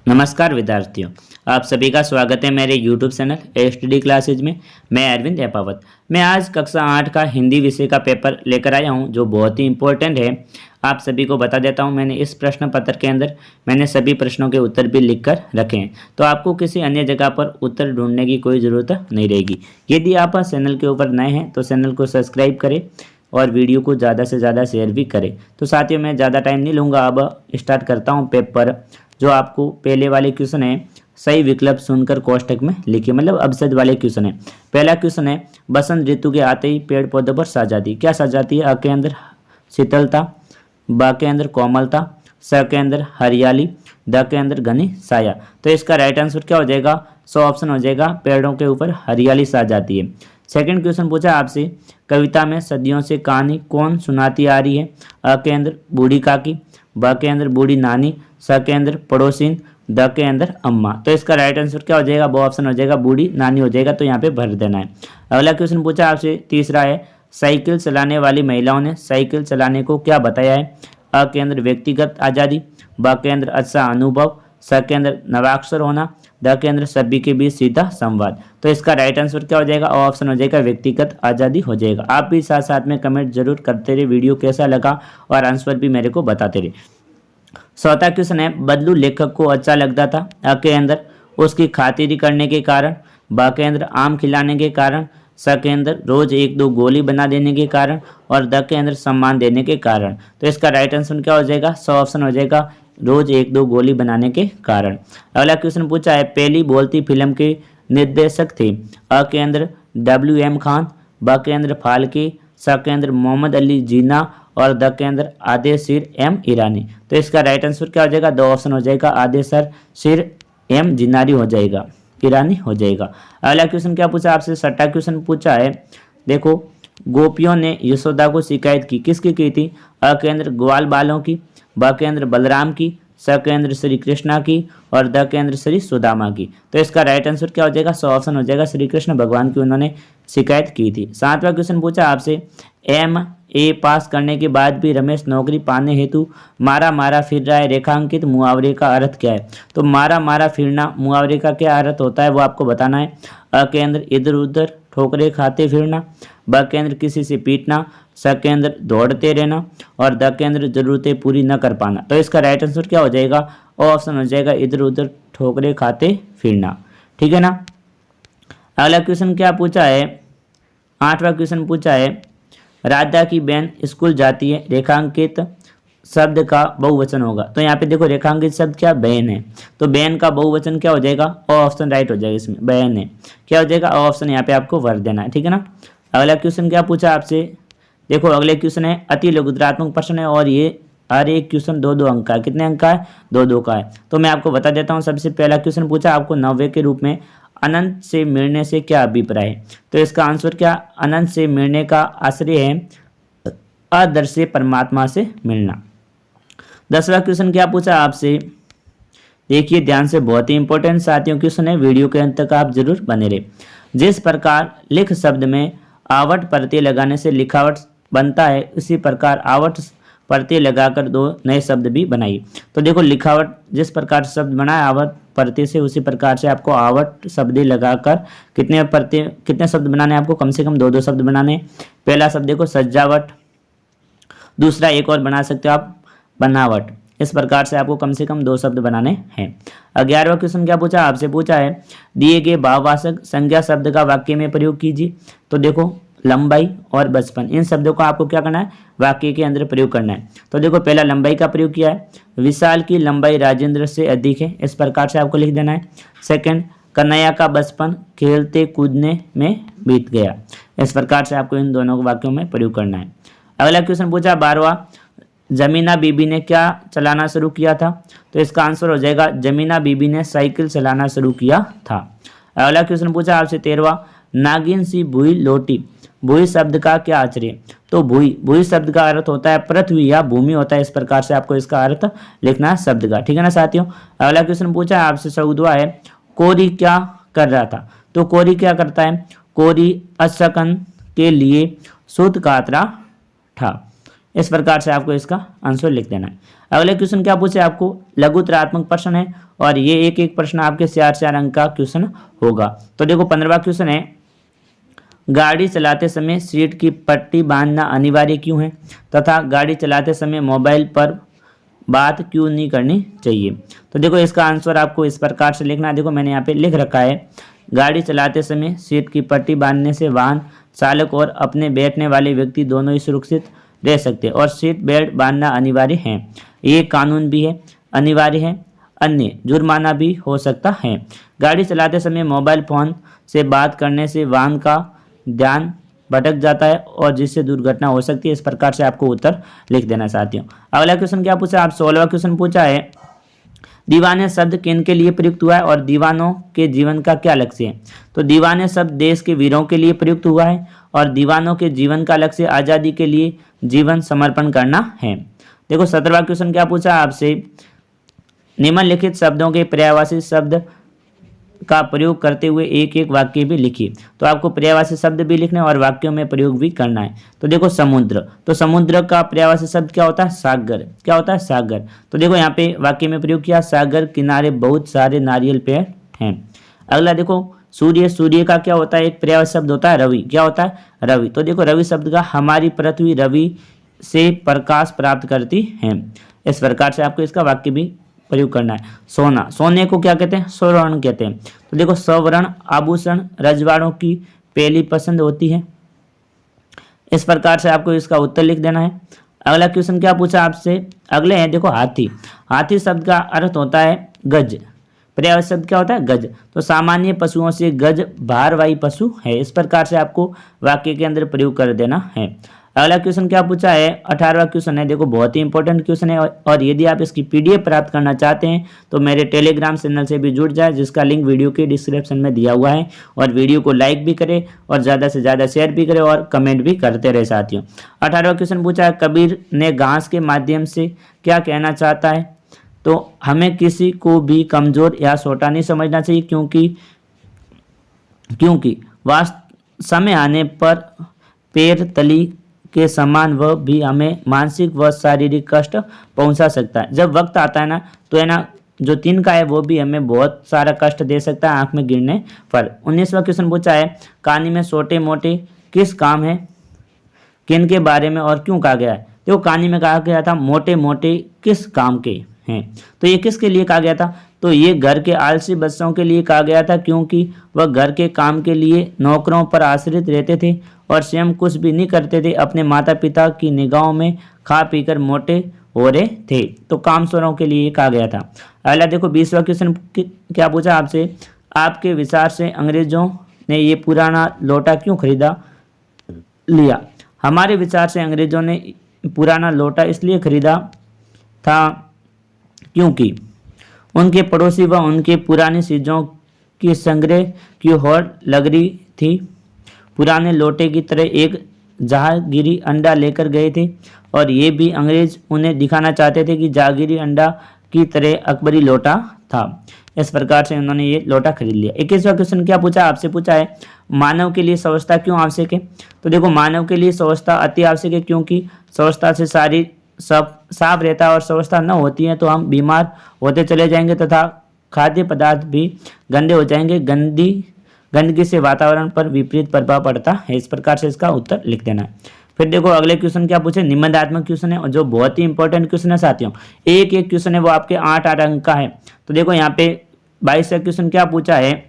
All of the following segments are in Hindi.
नमस्कार विद्यार्थियों, आप सभी का स्वागत है मेरे YouTube चैनल एस्टडी क्लासेज में। मैं अरविंद एपावत। मैं आज कक्षा 8 का हिंदी विषय का पेपर लेकर आया हूं जो बहुत ही इम्पोर्टेंट है। आप सभी को बता देता हूं, मैंने इस प्रश्न पत्र के अंदर सभी प्रश्नों के उत्तर भी लिखकर रखे हैं, तो आपको किसी अन्य जगह पर उत्तर ढूंढने की कोई ज़रूरत नहीं रहेगी। यदि आप चैनल के ऊपर नए हैं तो चैनल को सब्सक्राइब करें और वीडियो को ज़्यादा से ज़्यादा शेयर भी करें। तो साथियों, मैं ज़्यादा टाइम नहीं लूँगा, अब स्टार्ट करता हूँ पेपर। जो आपको पहले वाले क्वेश्चन है, सही विकल्प सुनकर कोष्टक में लिखिए, मतलब अपसद वाले क्वेश्चन है। पहला क्वेश्चन है, बसंत ऋतु के आते ही पेड़ पौधों पर छा जाती, क्या छा जाती है? अ के अंदर शीतलता, ब के अंदर कोमलता, स के अंदर हरियाली, द के अंदर घनी छाया। तो इसका राइट आंसर क्या हो जाएगा? सो ऑप्शन हो जाएगा, पेड़ों के ऊपर हरियाली छा जाती है। सेकंड क्वेश्चन पूछा आपसे, कविता में सदियों से कहानी कौन सुनाती आ रही है? अ के अंदर बूढ़ी काकी, ब के अंदर बूढ़ी नानी, स के अंदर पड़ोसिन, द के अंदर अम्मा। तो इसका राइट आंसर क्या हो जाएगा? वो ऑप्शन हो जाएगा, बूढ़ी नानी हो जाएगा, तो यहाँ पे भर देना है। अगला क्वेश्चन पूछा आपसे, तीसरा है, साइकिल चलाने वाली महिलाओं ने साइकिल चलाने को क्या बताया है? अ के अंदर व्यक्तिगत आज़ादी, ब के अंदर अच्छा अनुभव, स के अंदर नवाक्षर होना, द के अंदर सभी के बीच सीधा संवाद। तो इसका राइट आंसर क्या हो जाएगा? ऑप्शन हो जाएगा, व्यक्तिगत आज़ादी हो जाएगा। आप भी साथ साथ में कमेंट जरूर करते रहे, वीडियो कैसा लगा और आंसर भी मेरे को बताते रहे। चौथा क्वेश्चन है, बदलू लेखक को अच्छा लगता था। अ के अंदर उसकी खातिरी करने के कारण, ब के अंदर आम खिलाने के कारण, स के अंदर रोज एक दो गोली बना देने के कारण, और द के अंदर सम्मान देने के कारण। तो इसका राइट आंसर क्या हो जाएगा? सो ऑप्शन हो जाएगा, रोज एक दो गोली बनाने के कारण। अगला क्वेश्चन पूछा है, पहली बोलती फिल्म के निर्देशक थे। अ के अंदर WM खान, ब के अंदर फाल्के, स के अंदर मोहम्मद अली जीना, और द के अंदर आदेशिर M ईरानी। तो इसका राइट आंसर क्या हो जाएगा? दो ऑप्शन हो जाएगा, आदेशिर M जिनारी हो जाएगा, ईरानी हो जाएगा। अगला क्वेश्चन क्या पूछा आपसे? छठा क्वेश्चन पूछा है, देखो, गोपियों ने यशोदा को शिकायत की, किसकी की थी? अ के अंदर ग्वाल बालों की, ब के अंदर बलराम की, स के अंदर श्री कृष्णा की, और द के अंदर श्री सुदामा की। तो इसका राइट आंसर क्या हो जाएगा? सो ऑप्शन हो जाएगा, श्री कृष्ण भगवान की उन्होंने शिकायत की थी। सातवां क्वेश्चन पूछा आपसे, MA पास करने के बाद भी रमेश नौकरी पाने हेतु मारा मारा फिर रहा है, रेखांकित मुहावरे का अर्थ क्या है? तो मारा मारा फिरना मुहावरे का क्या अर्थ होता है वो आपको बताना है। अ के अंदर इधर उधर ठोकरे खाते फिरना, ब के अंदर किसी से पीटना, स के अंदर दौड़ते रहना, और द के अंदर जरूरतें पूरी न कर पाना। तो इसका राइट आंसर क्या हो जाएगा? ऑप्शन हो जाएगा, इधर उधर ठोकरे खाते फिरना। ठीक है ना। अगला क्वेश्चन क्या पूछा है? आठवां क्वेश्चन पूछा है, राधा की बहन स्कूल जाती है, रेखांकित शब्द का बहुवचन होगा। तो यहाँ पे देखो, रेखांकित शब्द क्या? बहन है, तो बहन का बहुवचन क्या हो जाएगा? ऑप्शन राइट हो जाएगा, इसमें बहन है, क्या हो जाएगा? ऑप्शन यहाँ पे आपको भर देना है। ठीक है ना। अगला क्वेश्चन क्या पूछा आपसे? देखो, अगले क्वेश्चन है, अति लघुत्रात्मक प्रश्न है, और ये हर एक क्वेश्चन दो दो अंक का है। कितने अंक का है? दो दो का है। तो मैं आपको बता देता हूँ। सबसे पहला क्वेश्चन पूछा आपको, नव्य के रूप में अनंत से मिलने से क्या अभिप्राय है? तो इसका आंसर क्या? अनंत से मिलने का आश्रय है अदृश्य परमात्मा से मिलना। 10वां क्वेश्चन क्या पूछा आपसे? देखिए ध्यान से, बहुत ही इंपॉर्टेंट साथियों क्वेश्चन है, वीडियो के अंत तक आप जरूर बने रहे। जिस प्रकार लिख शब्द में आवट प्रत्यय लगाने से लिखावट बनता है, उसी प्रकार आवट प्रत्यय लगाकर दो नए शब्द भी बनाइए। तो देखो, लिखावट जिस प्रकार से शब्द बना है आवट प्रत्यय से, उसी प्रकार से आपको आवट शब्द लगाकर कितने शब्द बनाने हैं? आपको कम से कम दो दो शब्द बनाने। पहला शब्द देखो, सजावट, दूसरा एक और बना सकते हो आप, बनावट। इस प्रकार से आपको कम से कम दो शब्द बनाने हैं। 11वां क्वेश्चन क्या पूछा आपसे? पूछा है, दिए गए भाववाचक संज्ञा शब्द का वाक्य में प्रयोग कीजिए। तो देखो, लंबाई और बचपन, इन शब्दों को आपको क्या करना है? वाक्य के अंदर प्रयोग करना है। तो देखो, पहला लंबाई का प्रयोग किया है, विशाल की लंबाई राजेंद्र से अधिक है, इस प्रकार से आपको लिख देना है। सेकंड, कन्हैया का बचपन खेलते कूदने में बीत गया, इस प्रकार से आपको इन दोनों वाक्यों में प्रयोग करना है। अगला क्वेश्चन पूछा 12वां, जमीना बीबी ने क्या चलाना शुरू किया था? तो इसका आंसर हो जाएगा, जमीना बीबी ने साइकिल चलाना शुरू किया था। अगला क्वेश्चन पूछा आपसे 13वां, नागिन सी भूई लौटी, भूई शब्द का क्या आश्चर्य? तो भूई शब्द का अर्थ होता है पृथ्वी या भूमि होता है, इस प्रकार से आपको इसका अर्थ लिखना है शब्द का। ठीक है ना साथियों। अगला क्वेश्चन पूछा है आपसे 14वां है, कोरी क्या कर रहा था? तो कोरी क्या करता है? कोरी अशकन के लिए सूत काट रहा था। इस प्रकार से आपको इसका आंसर लिख देना है। अगले क्वेश्चन क्या पूछे आपको, लघुतरात्मक प्रश्न है और ये एक एक प्रश्न आपके 4-4 अंक का क्वेश्चन होगा। तो देखो 15वां क्वेश्चन है, गाड़ी चलाते समय सीट की पट्टी बांधना अनिवार्य क्यों है तथा गाड़ी चलाते समय मोबाइल पर बात क्यों नहीं करनी चाहिए। तो देखो इसका आंसर आपको इस प्रकार से लिखना है। देखो मैंने यहाँ पे लिख रखा है, गाड़ी चलाते समय सीट की पट्टी बांधने से वाहन चालक और अपने बैठने वाले व्यक्ति दोनों ही सुरक्षित रह सकते हैं और सीट बेल्ट बांधना अनिवार्य है। ये कानून भी है, अनिवार्य है, अन्य जुर्माना भी हो सकता है। गाड़ी चलाते समय मोबाइल फोन से बात करने से वाहन का ध्यान भटक जाता है और जिससे दुर्घटना हो सकती है। इस प्रकार से आपको उत्तर लिख देना साथियों। अगला क्वेश्चन क्या पूछा आप, 16वां क्वेश्चन पूछा है, दीवाने शब्द किन के लिए प्रयुक्त हुआ है और दीवानों के जीवन का क्या लक्ष्य है। तो दीवाने शब्द देश के वीरों के लिए प्रयुक्त हुआ है और दीवानों के जीवन का लक्ष्य आज़ादी के लिए जीवन समर्पण करना है। देखो 17वां क्वेश्चन क्या पूछा आपसे, निम्नलिखित शब्दों के पर्यायवाची शब्द का प्रयोग करते हुए एक एक वाक्य भी लिखिए। तो आपको पर्यायवाची शब्द भी लिखना है और वाक्यों में प्रयोग भी करना है। तो देखो समुद्र, तो समुद्र का पर्यायवाची शब्द क्या होता है, सागर। क्या होता है, सागर। तो देखो यहाँ पे वाक्य में प्रयोग किया, सागर किनारे बहुत सारे नारियल पेड़ हैं। अगला देखो सूर्य, सूर्य का क्या होता है, एक पर्यायवाची शब्द होता है रवि। क्या होता है, रवि। तो देखो रवि शब्द का हमारी पृथ्वी रवि से प्रकाश प्राप्त करती है। इस प्रकार से आपको इसका वाक्य भी प्रयोग करना है। सोना, सोने को क्या कहते हैं, स्वर्ण कहते हैं। तो देखो स्वर्ण आभूषण रजवाड़ों की पहली पसंद होती है। इस प्रकार से आपको इसका उत्तर लिख देना है। अगला क्वेश्चन क्या पूछा आपसे, अगले हैं देखो हाथी। हाथी शब्द का अर्थ होता है गज। पर्यायवाची शब्द क्या होता है, गज। तो सामान्य पशुओं से गज भारवाही पशु है। इस प्रकार से आपको वाक्य के अंदर प्रयोग कर देना है। अगला क्वेश्चन क्या पूछा है, 18वां क्वेश्चन है। देखो बहुत ही इंपॉर्टेंट क्वेश्चन है और यदि आप इसकी पीडीएफ प्राप्त करना चाहते हैं तो मेरे टेलीग्राम चैनल से भी जुड़ जाए, जिसका लिंक वीडियो के डिस्क्रिप्शन में दिया हुआ है। और वीडियो को लाइक भी करें और ज़्यादा से ज़्यादा शेयर भी करें और कमेंट भी करते रहे साथियों। 18वां क्वेश्चन पूछा है, कबीर ने घास के माध्यम से क्या कहना चाहता है। तो हमें किसी को भी कमजोर या छोटा नहीं समझना चाहिए, क्योंकि समय आने पर पैर तली के समान वह भी हमें मानसिक व शारीरिक कष्ट पहुंचा सकता है। जब वक्त आता है ना, तो है ना जो तिनका है वो भी हमें बहुत सारा कष्ट दे सकता है आंख में गिरने पर। 19वां क्वेश्चन पूछा है, कहानी में छोटे मोटे किस काम है, किन के बारे में और क्यों कहा गया है। तो कहानी में कहा गया था मोटे मोटे किस काम के हैं। तो ये किसके लिए कहा गया था, तो ये घर के आलसी बच्चों के लिए कहा गया था, क्योंकि वह घर के काम के लिए नौकरों पर आश्रित रहते थे और स्वयं कुछ भी नहीं करते थे। अपने माता पिता की निगाहों में खा पीकर मोटे हो रहे थे। तो कामचोरों के लिए कहा गया था। अगला देखो 20वां क्वेश्चन क्या पूछा आपसे, आपके विचार से अंग्रेजों ने ये पुराना लोटा क्यों खरीदा लिया। हमारे विचार से अंग्रेजों ने पुराना लोटा इसलिए खरीदा था क्योंकि उनके पड़ोसी व उनके पुरानी चीज़ों की संग्रह की होड़ लग रही थी। पुराने लोटे की तरह एक जहांगीरी अंडा लेकर गए थे और ये भी अंग्रेज उन्हें दिखाना चाहते थे कि जहांगीरी अंडा की तरह अकबरी लोटा था। इस प्रकार से उन्होंने ये लोटा खरीद लिया। 21वां क्वेश्चन क्या पूछा आपसे, पूछा है मानव के लिए स्वच्छता क्यों आवश्यक है। तो देखो मानव के लिए स्वच्छता अति आवश्यक है, क्योंकि स्वच्छता से सारी सब साफ रहता है और स्वच्छता न होती है तो हम बीमार होते चले जाएंगे तथा खाद्य पदार्थ भी गंदे हो जाएंगे। गंदगी से वातावरण पर विपरीत प्रभाव पड़ता है। इस प्रकार से इसका उत्तर लिख देना है। फिर देखो अगले क्वेश्चन क्या पूछे, निबंधात्मक क्वेश्चन है और जो बहुत ही इंपॉर्टेंट क्वेश्चन है साथियों। एक एक क्वेश्चन है वो आपके 8-8 अंक का है। तो देखो यहाँ पे 22वां क्वेश्चन क्या पूछा है,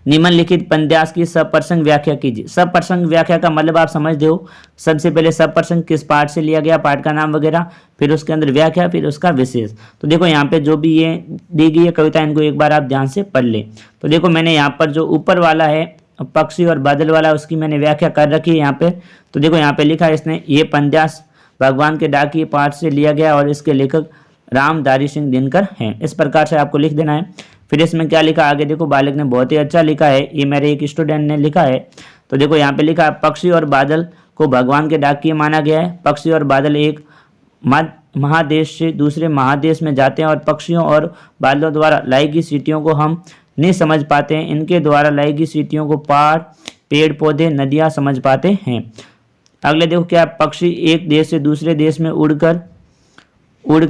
निम्नलिखित पद्यांश की सप्रसंग व्याख्या कीजिए। सप्रसंग व्याख्या का मतलब आप समझते हो, सबसे पहले सप्रसंग किस पाठ से लिया गया, पाठ का नाम वगैरह, फिर उसके अंदर व्याख्या, फिर उसका विशेष। तो देखो यहाँ पे जो भी ये दी गई है कविता, इनको एक बार आप ध्यान से पढ़ ले। तो देखो मैंने यहाँ पर जो ऊपर वाला है पक्षी और बादल वाला, उसकी मैंने व्याख्या कर रखी है यहाँ पे। तो देखो यहाँ पे लिखा है इसने, ये पद्यांश भगवान के डाकिए पाठ से लिया गया और इसके लेखक रामधारी सिंह दिनकर हैं। इस प्रकार से आपको लिख देना है। फिर इसमें क्या लिखा आगे देखो, बालक ने बहुत ही अच्छा लिखा है, ये मेरे एक स्टूडेंट ने लिखा है। तो देखो यहाँ पे लिखा है, पक्षी और बादल को भगवान के डाकिए माना गया है। पक्षी और बादल एक महादेश से दूसरे महादेश में जाते हैं और पक्षियों और बादलों द्वारा लाई गई सीटियों को हम नहीं समझ पाते हैं। इनके द्वारा लाई गई सीटियों को पहाड़, पेड़ पौधे, नदियाँ समझ पाते हैं। अगले देखो क्या, पक्षी एक देश से दूसरे देश में उड़ उड़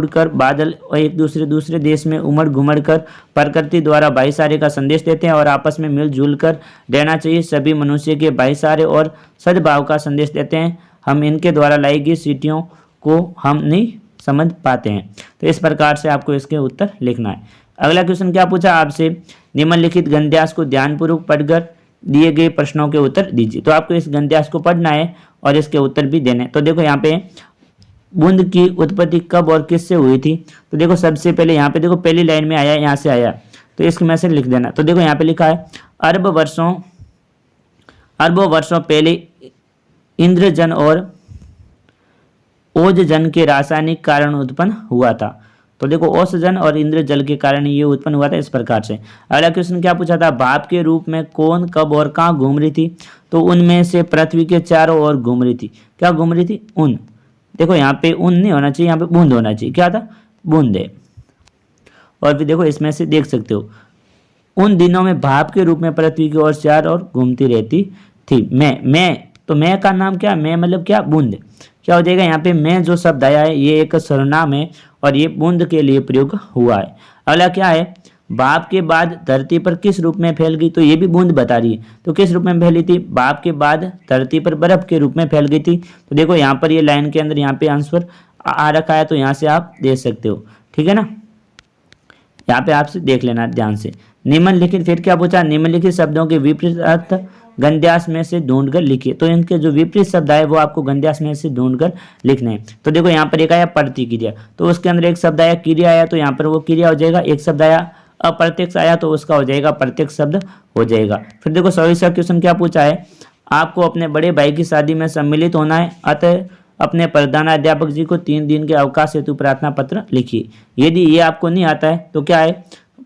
कर बादल और एक दूसरे देश में उमड़ घुमड़ कर प्रकृति द्वारा भाईचारे का संदेश देते हैं और आपस में मिलजुल कर रहना चाहिए। सभी मनुष्य के भाईचारे और सद्भाव का संदेश देते हैं। हम इनके द्वारा लाई गई सीटियों को हम नहीं समझ पाते हैं। तो इस प्रकार से आपको इसके उत्तर लिखना है। अगला क्वेश्चन क्या पूछा आपसे, निम्नलिखित गद्यांश को ध्यानपूर्वक पढ़कर दिए गए प्रश्नों के उत्तर दीजिए। तो आपको इस गद्यांश को पढ़ना है और इसके उत्तर भी देने। तो देखो यहाँ पे बूंद की उत्पत्ति कब और किससे हुई थी। तो देखो सबसे पहले यहाँ पे देखो पहली लाइन में आया, यहाँ से आया, तो इसको मैसेज लिख देना। तो देखो यहाँ पे लिखा है अरबों वर्षों पहले इंद्रजन और ओजजन के रासायनिक कारण उत्पन्न हुआ था। तो देखो ओसजन और इंद्रजल के कारण ये उत्पन्न हुआ था इस प्रकार से। अगला क्वेश्चन क्या पूछा था, भाप के रूप में कौन कब और कहाँ घूम रही थी। तो उनमें से पृथ्वी के चारों ओर घूम रही थी। क्या घूम रही थी, उन। देखो यहाँ पे उन नहीं होना चाहिए, यहाँ पे बूंद होना चाहिए। क्या था, बूंदे। और फिर देखो इसमें से देख सकते हो, उन दिनों में भाप के रूप में पृथ्वी की ओर चारों ओर घूमती रहती थी। मैं तो मैं का नाम क्या, मैं मतलब क्या, बूंद। क्या हो जाएगा यहाँ पे, मैं जो शब्द आया है ये एक सर्वनाम है और ये बूंद के लिए प्रयोग हुआ है। अगला क्या है, भाप के बाद धरती पर किस रूप में फैल गई। तो ये भी बूंद बता रही है। तो किस रूप में फैली थी, भाप के बाद धरती पर बर्फ के रूप में फैल गई थी। तो देखो यहाँ पर ये लाइन के अंदर यहाँ पे आंसर आ रखा है, तो यहाँ से आप दे सकते हो। ठीक है ना, यहाँ पे आपसे देख लेना ध्यान से। निम्नलिखित, फिर क्या पूछा, निम्नलिखित शब्दों के विपरीत अर्थ गद्यांश में से ढूंढकर लिखिए। तो इनके जो विपरीत शब्द आए वो आपको गद्यांश में से ढूंढकर लिखने हैं। तो देखो यहाँ पर एक आया प्रतिक्रिया, तो उसके अंदर एक शब्द आया क्रिया आया, तो यहाँ पर वो क्रिया हो जाएगा। एक शब्द आया अप्रत्यक्ष आया, तो उसका हो जाएगा प्रत्यक्ष शब्द हो जाएगा। फिर देखो 24वां क्वेश्चन क्या पूछा है, आपको अपने बड़े भाई की शादी में सम्मिलित होना है, अतः अपने प्रधानाध्यापक जी को 3 दिन के अवकाश हेतु प्रार्थना पत्र लिखिए। यदि ये आपको नहीं आता है तो क्या है,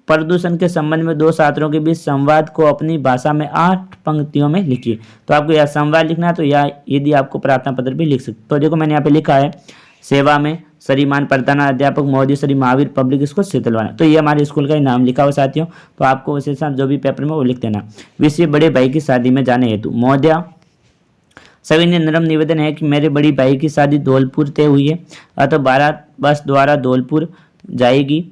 प्रदूषण के संबंध में 2 छात्रों के बीच संवाद को अपनी भाषा में 8 पंक्तियों में लिखिए। तो आपको यह संवाद लिखना है, तो या यदि आपको प्रार्थना पत्र भी लिख सकते। तो देखो मैंने यहाँ पे लिखा है, सेवा में श्रीमान प्रधानाध्यापक महोदय श्री महावीर पब्लिक स्कूल शीतलवाना। तो ये हमारे स्कूल का ही नाम लिखा हुआ साथियों। तो आपको उसी साथ जो भी पेपर में वो लिख देना। विषय बड़े भाई की शादी में जाने हेतु महोदया सभी ने नम्र निवेदन है कि मेरे बड़ी भाई की शादी धौलपुर तय हुई है, अतः बारात बस द्वारा धौलपुर जाएगी।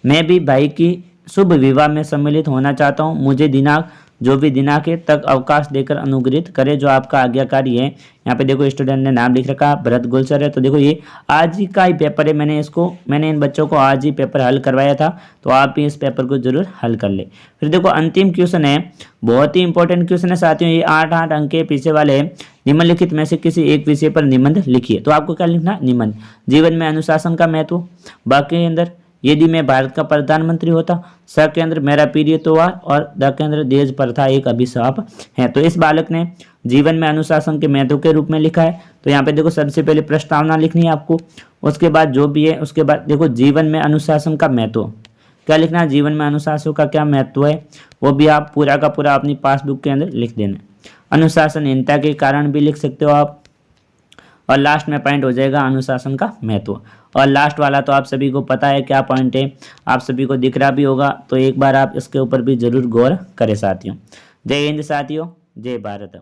मैं भी भाई की शुभ विवाह में सम्मिलित होना चाहता हूँ। मुझे दिनांक जो भी दिनांक है तक अवकाश देकर अनुग्रहित करे, जो आपका आज्ञाकारी है। यहाँ पे देखो स्टूडेंट ने नाम लिख रखा भरत गुलसर है। तो देखो ये आज ही का ही पेपर है, मैंने इन बच्चों को आज ही पेपर हल करवाया था, तो आप भी इस पेपर को जरूर हल कर ले। फिर देखो अंतिम क्वेश्चन है, बहुत ही इंपॉर्टेंट क्वेश्चन है साथियों, ये 8 अंक के पीछे वाले हैं। निम्नलिखित में से किसी एक विषय पर निबंध लिखिए। तो आपको क्या लिखना, निबंध। जीवन में अनुशासन का महत्व, वाक्य के अंदर यदि मैं भारत का प्रधानमंत्री होता, स के अंदर मेरा प्रिय त्योहार और द के अंदर देश प्रथा एक अभिशाप है। तो इस बालक ने जीवन में अनुशासन के महत्व के रूप में लिखा है। तो यहाँ पे देखो सबसे पहले प्रस्तावना लिखनी है आपको, उसके बाद जो भी है, उसके बाद देखो जीवन में अनुशासन का महत्व क्या लिखना है, जीवन में अनुशासन का क्या महत्व है वो भी आप पूरा का पूरा अपनी पासबुक के अंदर लिख देना। अनुशासनहीनता के कारण भी लिख सकते हो आप, और लास्ट में पॉइंट हो जाएगा अनुशासन का महत्व। और लास्ट वाला तो आप सभी को पता है क्या पॉइंट है, आप सभी को दिख रहा भी होगा, तो एक बार आप इसके ऊपर भी जरूर गौर करें साथियों। जय हिंद साथियों, जय भारत।